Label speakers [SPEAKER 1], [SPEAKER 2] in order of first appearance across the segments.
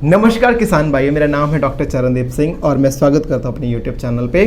[SPEAKER 1] नमस्कार किसान भाई, मेरा नाम है डॉक्टर चरणदीप सिंह और मैं स्वागत करता हूं अपने यूट्यूब चैनल पे।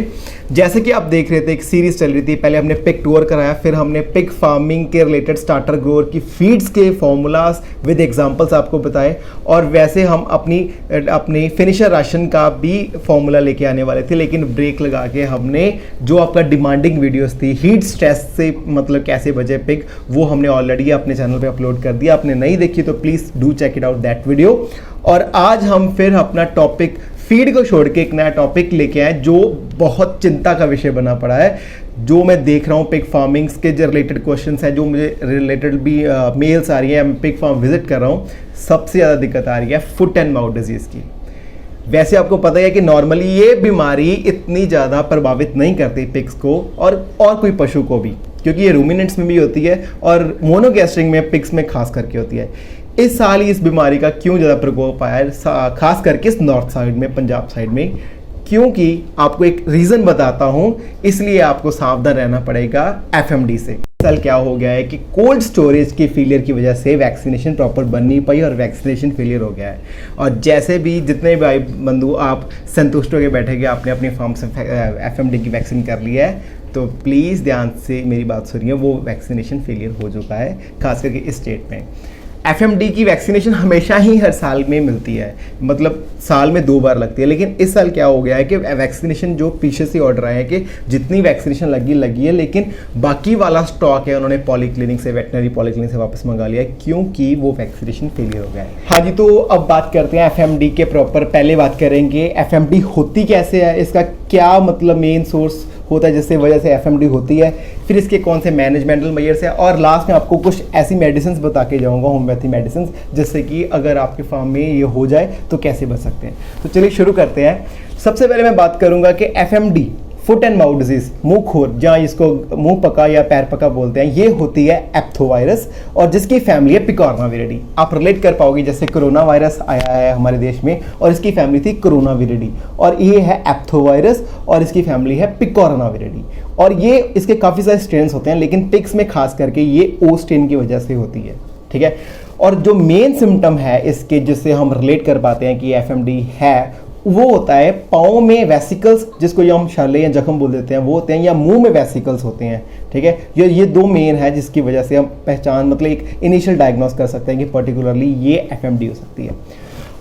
[SPEAKER 1] जैसे कि आप देख रहे थे, एक सीरीज़ चल रही थी। पहले हमने पिग टूर कराया, फिर हमने पिग फार्मिंग के रिलेटेड स्टार्टर ग्रोअर की फीड्स के फॉर्मूलाज विद एग्जांपल्स आपको बताए, और वैसे हम अपनी फिनिशर राशन का भी फॉर्मूला लेके आने वाले थे, लेकिन ब्रेक लगा के हमने जो आपका डिमांडिंग वीडियोज़ थी हीट स्ट्रेस से मतलब कैसे बचे पिग, वो हमने ऑलरेडी अपने चैनल पर अपलोड कर दिया। आपने नहीं देखी तो please do check it out that video. और आज हम फिर अपना टॉपिक फीड को छोड़ के एक नया टॉपिक लेके आए जो बहुत चिंता का विषय बना पड़ा है। जो मैं देख रहा हूँ पिग फार्मिंग्स के जो रिलेटेड क्वेश्चंस हैं, जो मुझे रिलेटेड भी मेल्स आ रही है, मैं पिग फार्म विजिट कर रहा हूँ, सबसे ज़्यादा दिक्कत आ रही है फुट एंड माउथ डिजीज़ की। वैसे आपको पता है कि नॉर्मली ये बीमारी इतनी ज़्यादा प्रभावित नहीं करती पिग्स को और कोई पशु को भी, क्योंकि ये रूमिनेंट्स में भी होती है और मोनोगैस्ट्रिक में पिग्स में खास करके होती है। इस साल इस बीमारी का क्यों ज़्यादा प्रकोप आया है, खास करके इस नॉर्थ साइड में, पंजाब साइड में? क्योंकि आपको एक रीज़न बताता हूँ, इसलिए आपको सावधान रहना पड़ेगा एफएमडी से। साल क्या हो गया है कि कोल्ड स्टोरेज के फेलियर की वजह से वैक्सीनेशन प्रॉपर बन नहीं पाई और वैक्सीनेशन फेलियर हो गया है। और जैसे भी जितने भाई बंधु आप संतुष्ट होकर बैठेंगे, आपने अपने फार्म से एफएमडी की वैक्सीन कर लिया है, तो प्लीज़ ध्यान से मेरी बात सुनिए, वो वैक्सीनेशन फेलियर हो चुका है, खास करके इस स्टेट में। एफएमडी की वैक्सीनेशन हमेशा ही हर साल में मिलती है, मतलब साल में 2 बार लगती है, लेकिन इस साल क्या हो गया है कि वैक्सीनेशन जो पीछे से ऑर्डर आए हैं कि जितनी वैक्सीनेशन लगी है, लेकिन बाकी वाला स्टॉक है उन्होंने पॉलीक्लिनिक से, वेटनरी पॉलीक्लिनिक से वापस मंगा लिया है, क्योंकि वो वैक्सीनेशन फेलियर हो गया है। हाँ जी, तो अब बात करते हैं एफएमडी के प्रॉपर। पहले बात करेंगे एफएमडी होती कैसे है, इसका क्या मतलब मेन सोर्स होता है जिससे वजह से एफएमडी होती है, फिर इसके कौन से मैनेजमेंटल मेजर्स है, और लास्ट में आपको कुछ ऐसी मेडिसिन बता के जाऊंगा, होम्योपैथी मेडिसिन, जिससे कि अगर आपके फार्म में ये हो जाए तो कैसे बच सकते हैं। तो चलिए शुरू करते हैं। सबसे पहले मैं बात करूंगा कि FMD, foot and mouth disease, मुंह खोर, जहाँ इसको मुंह पका या पैर पका बोलते हैं, ये होती है एप्थोवायरस और जिसकी फैमिली है पिकोरोनाविरिडी। आप रिलेट कर पाओगे, जैसे कोरोना वायरस आया है हमारे देश में और इसकी फैमिली थी कोरोनाविरिडी, और ये है एप्थोवायरस और इसकी फैमिली है पिकोरोनाविरिडी। और ये इसके काफ़ी सारे स्ट्रेन्स होते हैं, लेकिन पिग्स में खास करके ये ओ स्ट्रेन की वजह से होती है, ठीक है। और जो मेन सिम्टम है इसके, जिससे हम रिलेट कर पाते हैं कि एफएमडी है, वो होता है पाँव में वेसिकल्स, जिसको ये हम छाले या जख्म बोल देते हैं, वो होते हैं, या मुंह में वेसिकल्स होते हैं, ठीक है। ये 2 मेन है जिसकी वजह से हम पहचान, मतलब एक इनिशियल डायग्नोस कर सकते हैं कि पर्टिकुलरली ये एफएमडी हो सकती है।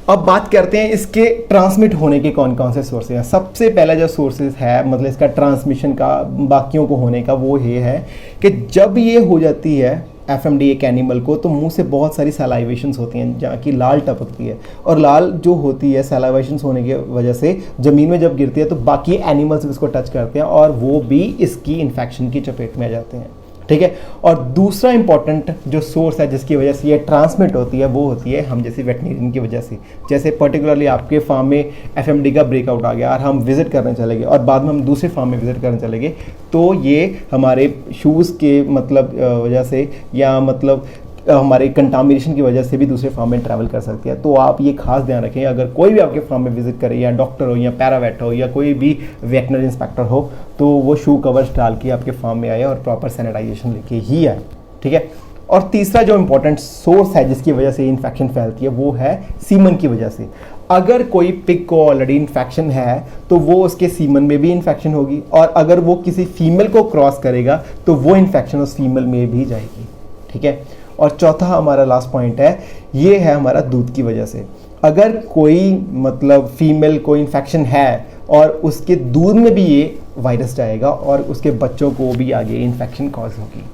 [SPEAKER 1] अब बात करते हैं इसके ट्रांसमिट होने के कौन कौन से सोर्सेज हैं। सबसे पहला जो सोर्सेज है, मतलब इसका ट्रांसमिशन का बाकियों को होने का, वो ये है कि जब ये हो जाती है एफएमडी एक एनिमल को, तो मुंह से बहुत सारी सलाइवेशंस होती हैं जहाँ की लाल टपकती है, और लाल जो होती है सलाइवेशंस होने की वजह से ज़मीन में जब गिरती है तो बाकी एनिमल्स इसको टच करते हैं और वो भी इसकी इन्फेक्शन की चपेट में आ जाते हैं, ठीक है। और दूसरा इंपॉर्टेंट जो सोर्स है जिसकी वजह से ये ट्रांसमिट होती है, वो होती है हम जैसे वेटनेरियन की वजह से। जैसे पर्टिकुलरली आपके फार्म में एफएमडी का ब्रेकआउट आ गया और हम विजिट करने चले गए और बाद में हम दूसरे फार्म में विजिट करने चले गए, तो ये हमारे शूज़ के मतलब वजह से, या मतलब हमारे कंटामिनेशन की वजह से भी दूसरे फार्म में ट्रैवल कर सकती है। तो आप ये खास ध्यान रखें, अगर कोई भी आपके फार्म में विजिट करे, या डॉक्टर हो या पैरावेट हो या कोई भी वेटनरी इंस्पेक्टर हो, तो वो शू कवर्स डाल के आपके फार्म में आए और प्रॉपर सैनिटाइजेशन लेके ही आए, ठीक है। और तीसरा जो इंपॉर्टेंट सोर्स है जिसकी वजह से इन्फेक्शन फैलती है, वो है सीमन की वजह से। अगर कोई पिग को ऑलरेडी इन्फेक्शन है तो वो उसके सीमन में भी इन्फेक्शन होगी, और अगर वो किसी फीमेल को क्रॉस करेगा तो वो इन्फेक्शन उस फीमेल में भी जाएगी, ठीक है। और चौथा हमारा लास्ट पॉइंट है, ये है हमारा दूध की वजह से। अगर कोई मतलब फीमेल को इन्फेक्शन है और उसके दूध में भी ये वायरस जाएगा और उसके बच्चों को भी आगे इन्फेक्शन कॉज होगी।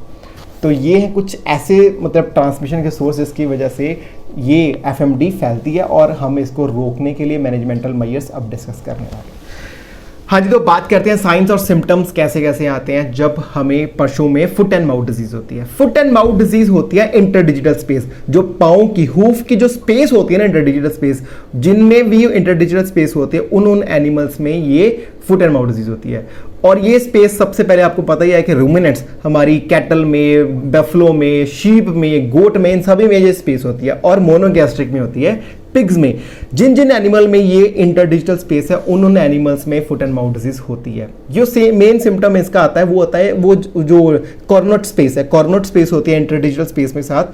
[SPEAKER 1] तो ये हैं कुछ ऐसे मतलब ट्रांसमिशन के सोर्स जिसकी वजह से ये एफएमडी फैलती है, और हम इसको रोकने के लिए मैनेजमेंटल मेजर्स अब डिस्कस करने वाले हैं। हाँ जी, तो बात करते हैं साइंस और सिम्टम्स कैसे कैसे आते हैं जब हमें पशुओं में फुट एंड माउथ डिजीज होती है। फुट एंड माउथ डिजीज होती है इंटरडिजिटल स्पेस, जो पाँव की हूफ की जो स्पेस होती है ना, इंटरडिजिटल स्पेस, जिनमें भी इंटरडिजिटल स्पेस होती है उन एनिमल्स में ये फुट एंड माउथ डिजीज होती है। और ये स्पेस सबसे पहले आपको पता ही है कि रूमिनेंट्स, हमारी कैटल में, बफलो में, शीप में, गोट में, इन सभी में ये स्पेस होती है, और मोनोगैस्ट्रिक में होती है पिग्स में। जिन जिन एनिमल में ये इंटरडिजिटल स्पेस है उन एनिमल्स में फुट एंड माउथ डिजीज होती है। जो मेन सिम्टम इसका आता है वो होता है वो जो कॉर्नोट स्पेस है, कॉर्नोट स्पेस होती है इंटरडिजिटल स्पेस में साथ,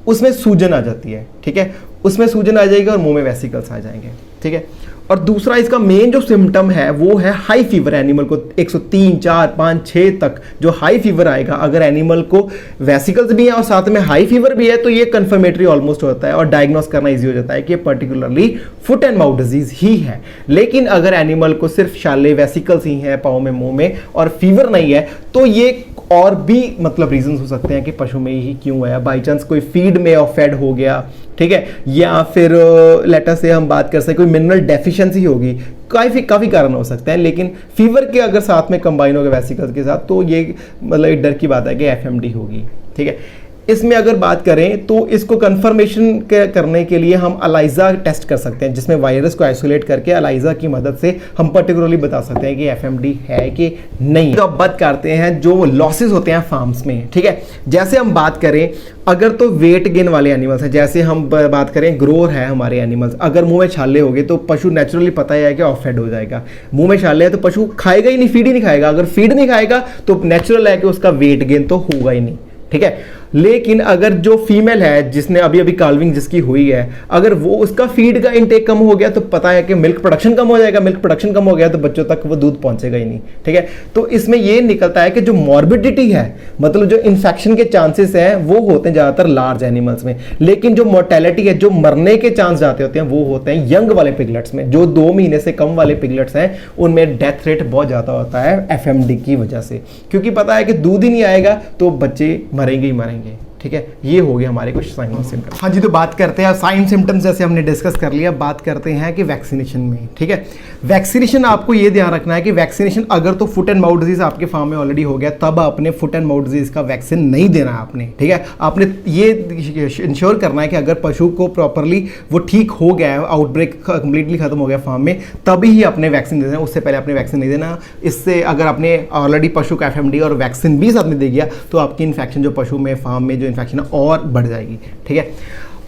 [SPEAKER 1] उसमें सूजन आ जाती है, ठीक है। उसमें सूजन आ जाएगी और मुंह में वेसिकल्स आ जाएंगे, ठीक है। और दूसरा इसका मेन जो सिम्टम है वो है हाई फीवर। एनिमल को 103, 4, 5, 6 तक जो हाई फीवर आएगा, अगर एनिमल को वेसिकल्स भी है और साथ में हाई फीवर भी है तो ये कंफर्मेटरी ऑलमोस्ट होता है और डायग्नोस करना इजी हो जाता है कि particularly foot and mouth disease ही है। लेकिन अगर एनिमल को सिर्फ छाले वेसिकल्स ही हैं पाँव में, मुंह में और फीवर नहीं है तो ये और भी मतलब रीजंस हो सकते हैं कि पशु में ही क्यों है। बाई चांस कोई फीड में ऑफेड हो गया, ठीक है, या फिर लेटर से हम बात कर सकते कोई मिनरल डेफिशिएंसी होगी, काफ़ी कारण हो सकते हैं। लेकिन फीवर के अगर साथ में कंबाइन हो गए वेसिकल्स के साथ तो ये मतलब एक डर की बात है कि एफएमडी होगी, ठीक है। इसमें अगर बात करें तो इसको कंफर्मेशन करने के लिए हम अलाइजा टेस्ट कर सकते हैं, जिसमें वायरस को आइसोलेट करके अलाइजा की मदद से हम पर्टिकुलरली बता सकते हैं कि एफएमडी है कि नहीं। तो अब बात करते हैं जो लॉसेस होते हैं फार्म्स में, ठीक है। जैसे हम बात करें अगर तो वेट गेन वाले एनिमल्स हैं, जैसे हम बात करें ग्रोअर है हमारे एनिमल्स, अगर मुंह में छाले हो गए तो पशु नेचुरली पता ही है कि ऑफेड हो जाएगा। मुंह में छाले है तो पशु खाएगा ही नहीं, फीड ही नहीं खाएगा। अगर फीड नहीं खाएगा तो नेचुरल है कि उसका वेट गेन तो होगा ही नहीं, ठीक है। लेकिन अगर जो फीमेल है जिसने अभी अभी काल्विंग जिसकी हुई है, अगर वो उसका फीड का इंटेक कम हो गया तो पता है कि मिल्क प्रोडक्शन कम हो जाएगा। मिल्क प्रोडक्शन कम हो गया तो बच्चों तक वो दूध पहुंचेगा ही नहीं, ठीक है। तो इसमें ये निकलता है कि जो मॉर्बिडिटी है, मतलब जो इन्फेक्शन के चांसेस हैं वो होते हैं ज़्यादातर लार्ज एनिमल्स में, लेकिन जो मोर्टेलिटी है, जो मरने के चांस जाते होते हैं वो होते हैं यंग वाले पिगलेट्स में। जो 2 महीने से कम वाले पिगलेट्स हैं उनमें डेथ रेट बहुत ज़्यादा होता है एफएमडी की वजह से, क्योंकि पता है कि दूध ही नहीं आएगा तो बच्चे मरेंगे ही मरेंगे, ठीक है। ये हो गए हमारे कुछ साइन और सिम्टम्स। हाँ जी, तो बात करते हैं साइन सिम्टम्स जैसे हमने डिस्कस कर लिया। बात करते हैं कि वैक्सीनेशन में, ठीक है। वैक्सीनेशन आपको ये ध्यान रखना है कि वैक्सीनेशन अगर तो फुट एंड माउथ डिजीज आपके फार्म में ऑलरेडी हो गया तब आपने फुट एंड माउथ डिजीज का वैक्सीन नहीं देना है आपने, ठीक है। आपने ये इंश्योर करना है कि अगर पशु को प्रॉपरली वो ठीक हो गया है, आउटब्रेक कंप्लीटली खत्म हो गया फार्म में, तभी ही अपने वैक्सीन दे देना, उससे पहले अपने वैक्सीन नहीं देना। इससे अगर आपने ऑलरेडी पशु का एफएमडी और वैक्सीन भी साथ में दे दिया तो आपकी इन्फेक्शन जो पशु में फार्म में जो इन्फेक्शन है और बढ़ जाएगी, ठीक है।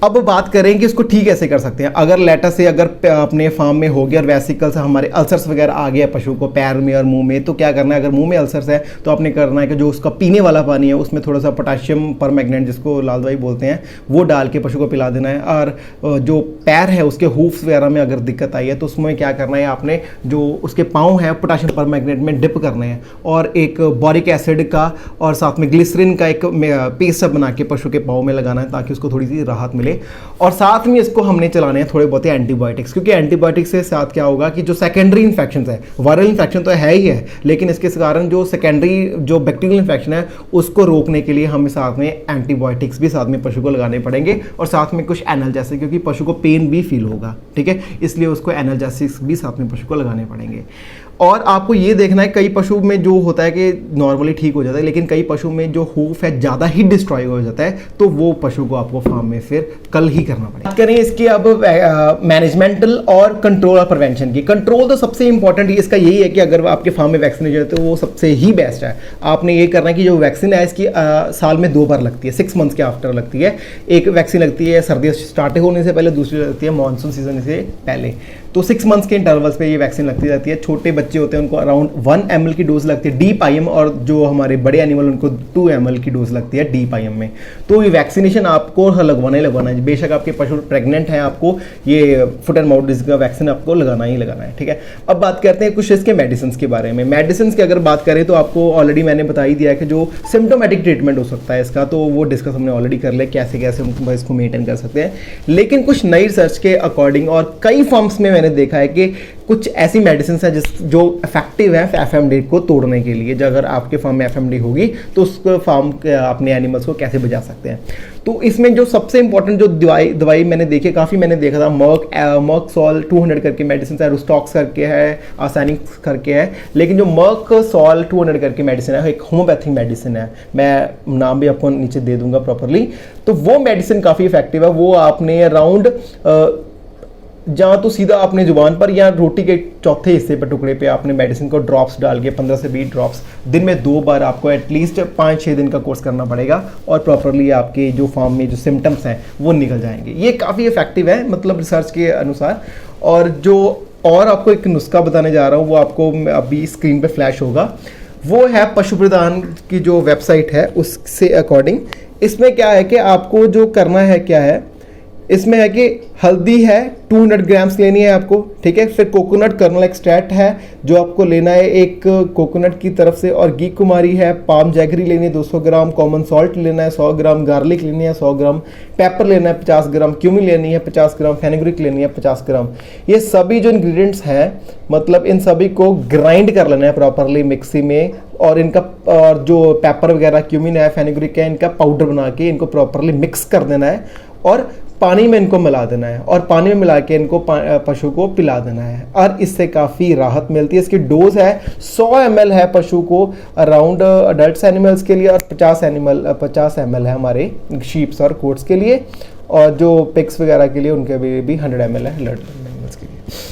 [SPEAKER 1] अब बात करें कि इसको ठीक कैसे कर सकते हैं। अगर लेटर से अगर अपने फार्म में हो गया और वेसिकल्स हमारे अल्सर्स वगैरह आ गया पशु को पैर में और मुंह में, तो क्या करना है, अगर मुंह में अल्सर्स है तो आपने करना है कि जो उसका पीने वाला पानी है उसमें थोड़ा सा पोटाशियम परमैंगनेट जिसको लाल दवाई बोलते हैं वो डाल के पशु को पिला देना है। और जो पैर है उसके हूफ्स वगैरह में अगर दिक्कत आई है तो उसमें क्या करना है, आपने जो उसके पाँव है पोटाशियम परमैंगनेट में डिप करने हैं और एक बोरिक एसिड का और साथ में ग्लिसरीन का एक पेस्ट बना के पशु के पाँव में लगाना है ताकि उसको थोड़ी सी राहत मिले। और साथ में इसको हमने चलाने हैं थोड़े बहुत एंटीबायोटिक्स, क्योंकि एंटीबायोटिक्स से साथ क्या होगा कि जो सेकेंडरी इन्फेक्शन है, वायरल इन्फेक्शन तो है ही है, लेकिन इसके कारण जो सेकेंडरी जो बैक्टीरियल इन्फेक्शन है उसको रोकने के लिए हमें साथ में एंटीबायोटिक्स भी साथ में पशु को लगाने पड़ेंगे और साथ में कुछ एनाल्जेसिक, क्योंकि पशु को पेन भी फील होगा, ठीक है, इसलिए उसको एनाल्जेसिक्स भी साथ में पशु को लगाने पड़ेंगे। और आपको ये देखना है कई पशु में जो होता है कि नॉर्मली ठीक हो जाता है, लेकिन कई पशु में जो हूफ है ज़्यादा ही डिस्ट्रॉय हो जाता है तो वो पशु को आपको फार्म में फिर कल ही करना पड़ेगा। बात करें इसकी अब मैनेजमेंटल और कंट्रोल और प्रिवेंशन की। कंट्रोल तो सबसे इंपॉर्टेंट इसका यही है कि अगर आपके फार्म में वैक्सीन हो जाए तो वो सबसे ही बेस्ट है। आपने ये करना है कि जो वैक्सीन है इसकी साल में 2 बार लगती है, 6 मंथ्स के आफ्टर लगती है। एक वैक्सीन लगती है सर्दियाँ स्टार्ट होने से पहले, दूसरी लगती है मानसून सीजन से पहले। तो 6 मंथ्स के इंटरवल्स पे ये वैक्सीन लगती जाती है। छोटे बच्चे होते हैं उनको अराउंड 1 ml की डोज लगती है डीप आईएम, और जो हमारे बड़े एनिमल उनको 2 ml की डोज लगती है डीप आईएम में। तो ये वैक्सीनेशन आपको लगवाना ही लगवाना है, बेशक आपके पशु प्रेग्नेंट हैं, आपको ये फुट एंड माउथ डिजीज का वैक्सीन आपको लगाना ही लगाना है, ठीक है। अब बात करते हैं कुछ इसके मेडिसिन के बारे में। मेडिसिन की अगर बात करें तो आपको ऑलरेडी मैंने बता ही दिया कि जो सिम्टोमेटिक ट्रीटमेंट हो सकता है इसका, तो वो डिस्कस हमने ऑलरेडी कर लिया कैसे कैसे हम इसको मेंटेन कर सकते हैं। लेकिन कुछ नई रिसर्च के अकॉर्डिंग और कई फॉर्म्स में मैंने देखा है कि कुछ ऐसी मेडिसिन है जो इफेक्टिव है एफएमडी को तोड़ने के लिए। जो अगर आपके फार्म में एफएमडी होगी तो उस फार्म अपने एनिमल्स को कैसे बचा सकते हैं। तो इसमें जो सबसे इंपॉर्टेंट जो दवाई मैंने देखी, काफ़ी मैंने देखा था, मर्क सॉल 200 करके मेडिसिन है, रुस्टॉक्स करके है, आसानिक्स करके है। लेकिन जो मर्क सॉल 200 करके मेडिसिन है एक होम्योपैथिक मेडिसिन है, मैं नाम भी आपको नीचे दे दूंगा प्रॉपरली। तो वो मेडिसिन काफ़ी इफेक्टिव है। वो आपने अराउंड जहाँ तो सीधा अपने जुबान पर या रोटी के चौथे हिस्से पर टुकड़े पे आपने मेडिसिन को ड्रॉप्स डाल के 15 से 20 ड्रॉप्स दिन में 2 बार आपको एटलीस्ट 5-6 दिन का कोर्स करना पड़ेगा और प्रॉपरली आपके जो फार्म में जो सिम्टम्स हैं वो निकल जाएंगे। ये काफ़ी इफेक्टिव है मतलब रिसर्च के अनुसार। और जो और आपको एक नुस्खा बताने जा रहा हूँ वो आपको अभी स्क्रीन पर फ्लैश होगा, वो है पशु प्रधान की जो वेबसाइट है उससे अकॉर्डिंग। इसमें क्या है कि आपको जो करना है क्या है, इसमें है कि हल्दी है 200 ग्राम्स लेनी है आपको, ठीक है। फिर कोकोनट कर्नल एक्सट्रैक्ट है जो आपको लेना है एक कोकोनट की तरफ से, और घी कुमारी है, पाम जैगरी लेनी है 200 ग्राम, कॉमन सॉल्ट लेना है 100 ग्राम, गार्लिक लेनी है 100 ग्राम, पेपर लेना है 50 ग्राम, क्यूमिन लेनी है 50 ग्राम, फेनुग्रीक लेनी है 50 ग्राम। ये सभी जो इंग्रेडिएंट्स हैं मतलब इन सभी को ग्राइंड कर लेना है प्रॉपरली मिक्सी में, और इनका और जो पेपर वगैरह क्यूमिन है फेनुग्रीक है इनका पाउडर बना के इनको प्रॉपरली मिक्स कर देना है और पानी में इनको मिला देना है, और पानी में मिला के इनको पशु को पिला देना है, और इससे काफ़ी राहत मिलती है। इसकी डोज है 100 ml है पशु को अराउंड अडल्ट एनिमल्स के लिए, और 50 ml है हमारे शीप्स और गोट्स के लिए, और जो पिग्स वगैरह के लिए उनके भी 100 ml है अडल्ट एनिमल्स के लिए।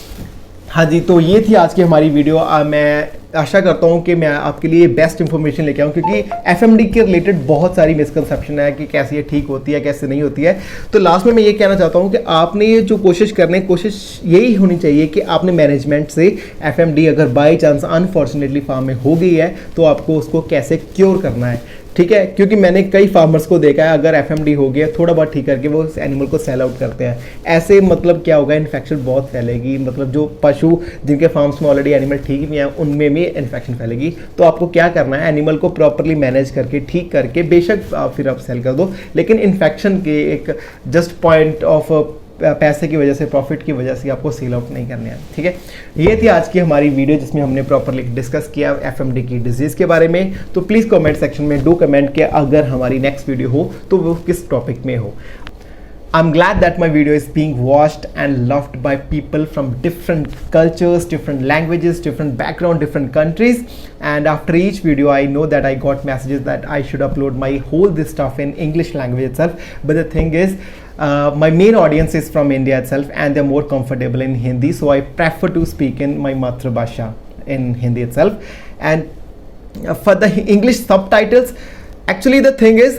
[SPEAKER 1] हाँ जी, तो ये थी आज की हमारी वीडियो। मैं आशा करता हूँ कि मैं आपके लिए बेस्ट इंफॉर्मेशन लेके आऊँ, क्योंकि एफएमडी के रिलेटेड बहुत सारी मिसकंसेप्शन है कि कैसे ये ठीक होती है कैसे नहीं होती है। तो लास्ट में मैं ये कहना चाहता हूँ कि आपने ये जो कोशिश करने की कोशिश यही होनी चाहिए कि आपने मैनेजमेंट से एफएमडी अगर बाई चांस अनफॉर्चुनेटली फार्म में हो गई है तो आपको उसको कैसे क्योर करना है, ठीक है। क्योंकि मैंने कई फार्मर्स को देखा है अगर एफएमडी हो गया थोड़ा बहुत ठीक करके वो एनिमल को सेल आउट करते हैं। ऐसे मतलब क्या होगा, इन्फेक्शन बहुत फैलेगी, मतलब जो पशु जिनके फार्म्स में ऑलरेडी एनिमल ठीक भी हैं उनमें भी इन्फेक्शन फैलेगी। तो आपको क्या करना है, एनिमल को प्रॉपरली मैनेज करके ठीक करके बेशक फिर आप सेल कर दो, लेकिन इन्फेक्शन के एक जस्ट पॉइंट ऑफ पैसे की वजह से, प्रॉफिट की वजह से आपको सेल आउट नहीं करने हैं, ठीक है। ये थी आज की हमारी वीडियो जिसमें हमने प्रॉपरली डिस्कस किया एफएमडी की डिजीज़ के बारे में। तो प्लीज़ कमेंट सेक्शन में डू कमेंट कि अगर हमारी नेक्स्ट वीडियो हो तो वो किस टॉपिक में हो। I'm glad that my video is being watched and loved by people from different cultures, different languages, different background, different countries. And after each video, I know that I got messages that I should upload my whole this stuff in English language itself. But the thing is, my main audience is from India itself, and they're more comfortable in Hindi. So I prefer to speak in my Matrabhasha in Hindi itself. And for the English subtitles, actually the thing is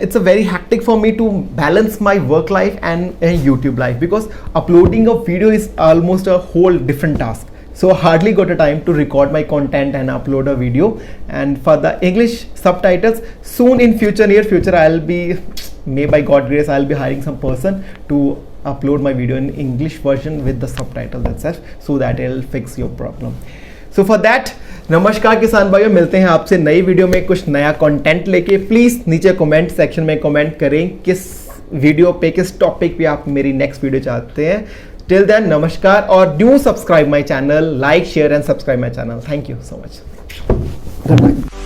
[SPEAKER 1] it's a very hectic for me to balance my work life and YouTube life, because uploading a video is almost a whole different task. So I hardly got a time to record my content and upload a video. And for the English subtitles, soon in future, near future, I'll be, may by God grace, I'll be hiring some person to upload my video in English version with the subtitles itself, so that it'll fix your problem. So for that, नमस्कार किसान भाइयों, मिलते हैं आपसे नई video में कुछ नया कंटेंट लेके। प्लीज़ नीचे कमेंट सेक्शन में कमेंट करें किस वीडियो पे, किस टॉपिक पे आप मेरी नेक्स्ट वीडियो चाहते हैं। टिल देन नमस्कार, और do subscribe my channel, like share and subscribe my channel. Thank you so much.